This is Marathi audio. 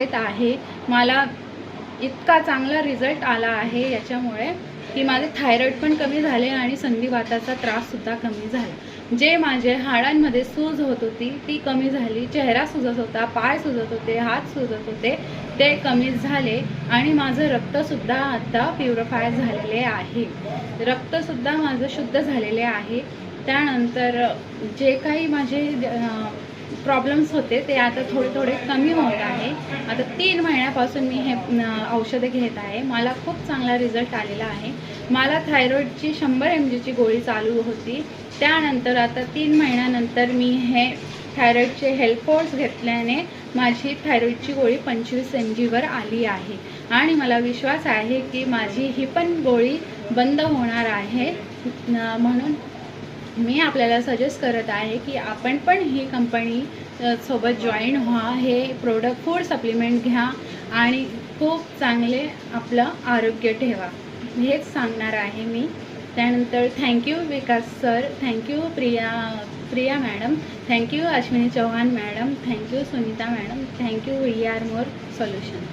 आहे. मला इतका चांगला रिझल्ट आला आहे याच्यामुळे की माझे थायरॉइड पण कमी झाले आणि संधिवाताचा त्राससुद्धा कमी झाला. जे माझे हाडांमध्ये सूज होत होती ती कमी झाली. चेहरा सुजत होता, पाय सुजत होते, हात सुजत होते, ते कमी झाले आणि माझं रक्तसुद्धा आता प्युरिफाय झालेले आहे. रक्तसुद्धा माझं शुद्ध झालेले आहे. त्यानंतर जे काही माझे प्रॉब्लेम्स होते ते आता थोडे थोडे कमी होत आहे. आता 3 महिन्यापासून मी हे औषधं घेत आहे. मला खूप चांगला रिझल्ट आलेला आहे. मला थायरॉइडची 100 mgची गोळी चालू होती. त्यानंतर आता 3 महिन्यानंतर मी हे थायरॉइडचे हेल्थ फोर्स घेतल्याने माझी थायरॉइडची गोळी 25 mgवर आली आहे आणि मला विश्वास आहे की माझी ही पण गोळी बंद होणार आहे. म्हणून मी आपल्याला सजेस्ट करत आहे की आपण पण ही कंपनी सोबत जॉईन व्हा. हे प्रोडक्ट फूड सप्लिमेंट घ्या आणि खूप चांगले आपलं आरोग्य ठेवा, हेच सांगणार आहे मी. त्यानंतर thank you Vikas sir, thank you Priya madam, thank you Ashwini Chavan madam, thank you Sunita madam, thank you VRMore solution.